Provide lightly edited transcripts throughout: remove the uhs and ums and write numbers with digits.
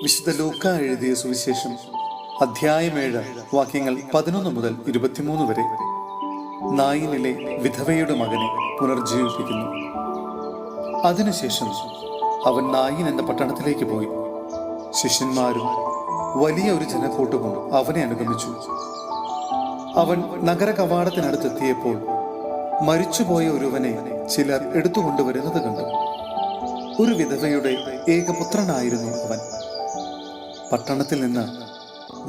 വിശുദ്ധ ലൂക്ക എഴുതിയ സുവിശേഷം അധ്യായം 7 വാക്യങ്ങൾ 11 മുതൽ 23 വരെ. നായിനിലെ വിധവയുടെ മകനെ പുനർജീവിപ്പിക്കുന്നു. അതിനുശേഷം അവൻ നായിൻ എന്ന പട്ടണത്തിലേക്ക് പോയി. ശിഷ്യന്മാരും വലിയ ഒരു ജനക്കൂട്ടവും അവനെ അനുഗമിച്ചു. അവൻ നഗര കവാടത്തിനടുത്തെത്തിയപ്പോൾ മരിച്ചുപോയ ഒരുവനെ ചിലർ എടുത്തുകൊണ്ടുവരുന്നത് കണ്ടു. ഒരു വിധവയുടെ ഏകപുത്രനായിരുന്നു അവൻ. പട്ടണത്തിൽ നിന്ന്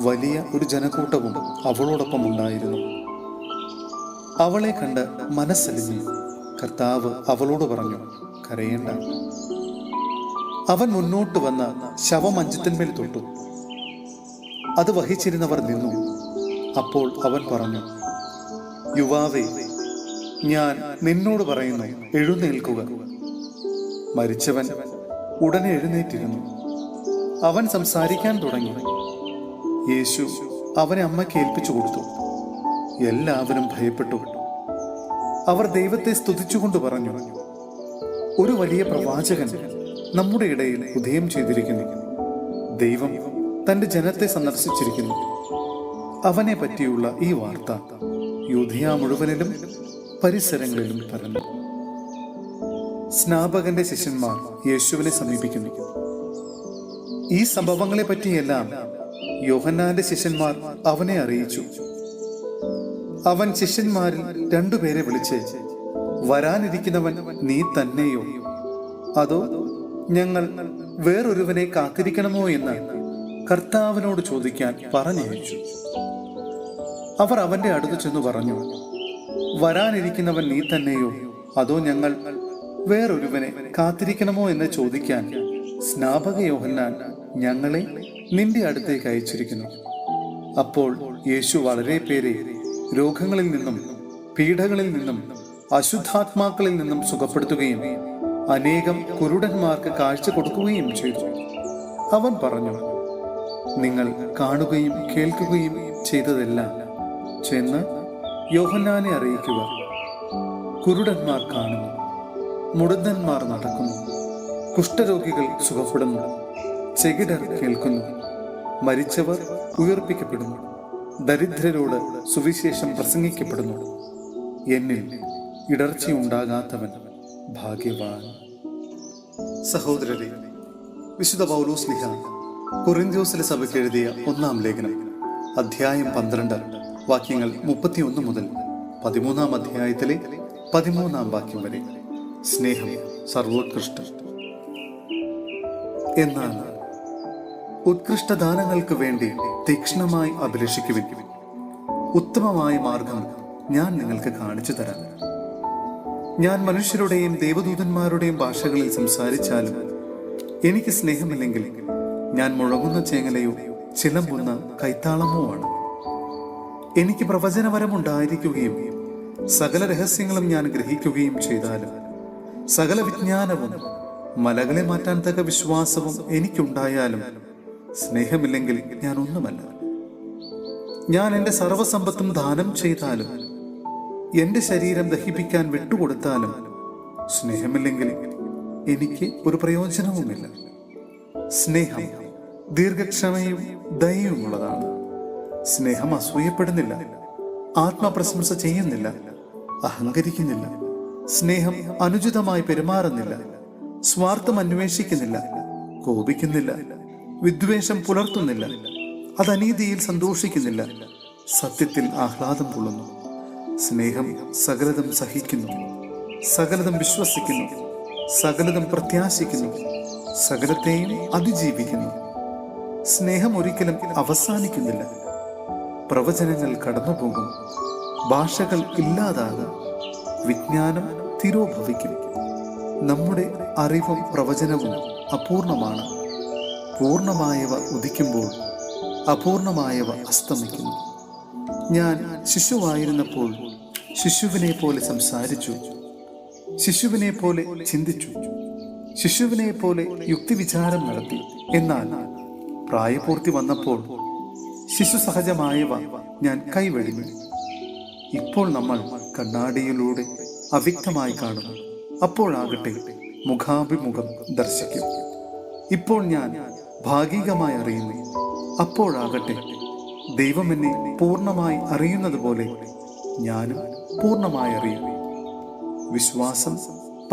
വലിയ ഒരു ജനക്കൂട്ടവും അവളോടൊപ്പം ഉണ്ടായിരുന്നു. അവളെ കണ്ട് മനസ്സലിഞ്ഞ് കർത്താവ് അവളോട് പറഞ്ഞു, കരയേണ്ട. അവൻ മുന്നോട്ട് വന്ന് ശവമഞ്ചത്തിന്മേൽ തൊട്ടു. അത് വഹിച്ചിരുന്നവർ നിന്നു. അപ്പോൾ അവൻ പറഞ്ഞു, യുവാവേ, ഞാൻ നിന്നോട് പറയുന്നു, എഴുന്നേൽക്കുക. മരിച്ചവൻ ഉടനെ എഴുന്നേറ്റിരുന്നു. അവൻ സംസാരിക്കാൻ തുടങ്ങി. യേശു അവനെ അമ്മയ്ക്ക് ഏൽപ്പിച്ചു കൊടുത്തു. എല്ലാവരും ഭയപ്പെട്ടു. അവർ ദൈവത്തെ സ്തുതിച്ചുകൊണ്ട് പറഞ്ഞു, ഒരു വലിയ പ്രവാചകൻ നമ്മുടെ ഇടയിൽ ഉദയം ചെയ്തിരിക്കുന്നു. ദൈവം തന്റെ ജനത്തെ സന്ദർശിച്ചിരിക്കുന്നു. അവനെ പറ്റിയുള്ള ഈ വാർത്ത യൂദയ മുഴുവനിലും പരിസരങ്ങളിലും പരന്നു. സ്നാപകന്റെ ശിഷ്യന്മാർ യേശുവിനെ സമീപിക്കുന്നു. ഈ സംഭവങ്ങളെ പറ്റിയെല്ലാം യോഹന്നാന്റെ ശിഷ്യന്മാർ അവനെ അറിയിച്ചു. അവൻ ശിഷ്യന്മാരിൽ 2 പേരെ വിളിച്ച്, വരാനിരിക്കുന്നവൻ നീ തന്നെയോ, അതോ ഞങ്ങൾ വേറൊരുവനെ കാത്തിരിക്കണമോ എന്ന് കർത്താവിനോട് ചോദിക്കാൻ പറഞ്ഞയച്ചു. അവർ അവന്റെ അടുത്ത് ചെന്നു പറഞ്ഞു, വരാനിരിക്കുന്നവൻ നീ തന്നെയോ, അതോ ഞങ്ങൾ വേറൊരുവനെ കാത്തിരിക്കണമോ എന്ന് ചോദിക്കാൻ സ്നാപക യോഹന്നാൻ ഞങ്ങളെ നിന്റെ അടുത്തേക്ക് അയച്ചിരിക്കുന്നു. അപ്പോൾ യേശു വളരെ പേരെ രോഗങ്ങളിൽ നിന്നും പീഡകളിൽ നിന്നും അശുദ്ധാത്മാക്കളിൽ നിന്നും സുഖപ്പെടുത്തുകയും അനേകം കുരുടന്മാർക്ക് കാഴ്ച കൊടുക്കുകയും ചെയ്തു. അവൻ പറഞ്ഞു, നിങ്ങൾ കാണുകയും കേൾക്കുകയും ചെയ്തതെല്ലാം ചെന്ന് യോഹന്നാനെ അറിയിക്കുക. കുരുടന്മാർ കാണുന്നു, മുടന്തന്മാർ നടക്കുന്നു, കുഷ്ഠരോഗികൾ സുഖപ്പെടുന്നു, ചെകിടർ കേൾക്കുന്നു, മരിച്ചവർ ഉയർപ്പിക്കപ്പെടുന്നു, ദരിദ്രരോട് സുവിശേഷം പ്രസംഗിക്കപ്പെടുന്നു. എന്നിൽ ഇടർച്ചയുണ്ടാകാത്തവൻ ഭാഗ്യവാൻ. സഹോദരരെ, വിശുദ്ധ പൗലോസ് ശ്ലീഹ കൊറിന്ത്യോസിലെ സഭയ്ക്ക് എഴുതിയ 1-ാം ലേഖനം അധ്യായം 12 വാക്യങ്ങൾ 31 മുതൽ 13-ാം അധ്യായത്തിലെ 13-ാം വാക്യം വരെ. സ്നേഹം സർവോത്കൃഷ്ടം. എന്നാൽ ഉത്കൃഷ്ടദാനങ്ങൾക്ക് വേണ്ടി തീക്ഷ്ണമായി അഭിലഷിക്കുവിൻ. ഉത്തമമായ മാർഗം ഞാൻ നിങ്ങൾക്ക് കാണിച്ചു തരാം. ഞാൻ മനുഷ്യരുടെയും ദേവദൂതന്മാരുടെയും ഭാഷകളിൽ സംസാരിച്ചാലും എനിക്ക് സ്നേഹമില്ലെങ്കിൽ ഞാൻ മുഴങ്ങുന്ന ചേങ്ങലയോ ചിലമ്പുന്ന കൈത്താളമോ ആണ്. എനിക്ക് പ്രവചനപരമുണ്ടായിരിക്കുകയും സകല രഹസ്യങ്ങളും ഞാൻ ഗ്രഹിക്കുകയും ചെയ്താലും സകല വിജ്ഞാനവും മലകളെ മാറ്റാൻ തക്ക വിശ്വാസവും എനിക്കുണ്ടായാലും സ്നേഹമില്ലെങ്കിൽ ഞാൻ ഒന്നുമല്ല. ഞാൻ എൻ്റെ സർവസമ്പത്തും ദാനം ചെയ്താലും എൻ്റെ ശരീരം ദഹിപ്പിക്കാൻ വിട്ടുകൊടുത്താലും സ്നേഹമില്ലെങ്കിൽ എനിക്ക് ഒരു പ്രയോജനവുമില്ല. സ്നേഹം ദീർഘക്ഷമയും ദയയുമുള്ളതാണ്. സ്നേഹം അസൂയപ്പെടുന്നില്ല, ആത്മപ്രശംസ ചെയ്യുന്നില്ല, അഹങ്കരിക്കുന്നില്ല. സ്നേഹം അനുചിതമായി പെരുമാറുന്നില്ല, സ്വാർത്ഥം അന്വേഷിക്കുന്നില്ല, കോപിക്കുന്നില്ല, വിദ്വേഷം പുലർത്തുന്നില്ല, അത് അനീതിയിൽ സന്തോഷിക്കുന്നില്ല, സത്യത്തിൽ ആഹ്ലാദം കൊള്ളുന്നു. സ്നേഹം സകലതും സഹിക്കുന്നു, സകലതും വിശ്വസിക്കുന്നു, സകലതും പ്രത്യാശിക്കുന്നു, സകലത്തെയും അതിജീവിക്കുന്നു. സ്നേഹം ഒരിക്കലും അവസാനിക്കുന്നില്ല. പ്രവചനങ്ങൾ കടന്നുപോകും, ഭാഷകൾ ഇല്ലാതാകും, വിജ്ഞാനം തിരോഭവിക്കും. നമ്മുടെ അറിവും പ്രവചനവും അപൂർണമാണ്. പൂർണ്ണമായവ ഉദിക്കുമ്പോൾ അപൂർണമായവ അസ്തമിക്കുന്നു. ഞാൻ ശിശുവായിരുന്നപ്പോൾ ശിശുവിനെ പോലെ സംസാരിച്ചു, ശിശുവിനെ പോലെ ചിന്തിച്ചു, ശിശുവിനെ പോലെ യുക്തിവിചാരം നടത്തി. എന്നാൽ പ്രായപൂർത്തി വന്നപ്പോൾ ശിശു സഹജമായവ ഞാൻ കൈവെടിഞ്ഞു. ഇപ്പോൾ നമ്മൾ കണ്ണാടിയിലൂടെ അവ്യക്തമായി കാണുന്നു, അപ്പോഴാകട്ടെ മുഖാഭിമുഖം ദർശിക്കും. ഇപ്പോൾ ഞാൻ ഭാഗികമായി അറിയുന്നു. അപ്പോഴാകട്ടെ ദൈവം എന്നെ പൂർണ്ണമായി അറിയുന്നത് പോലെ ഞാനും പൂർണ്ണമായി അറിയും. വിശ്വാസം,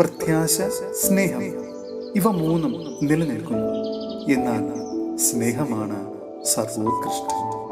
പ്രത്യാശ, സ്നേഹം ഇവ മൂന്നും നിലനിൽക്കുന്നു. എന്നാൽ സ്നേഹമാണ് സർവോത്കൃഷ്ടം.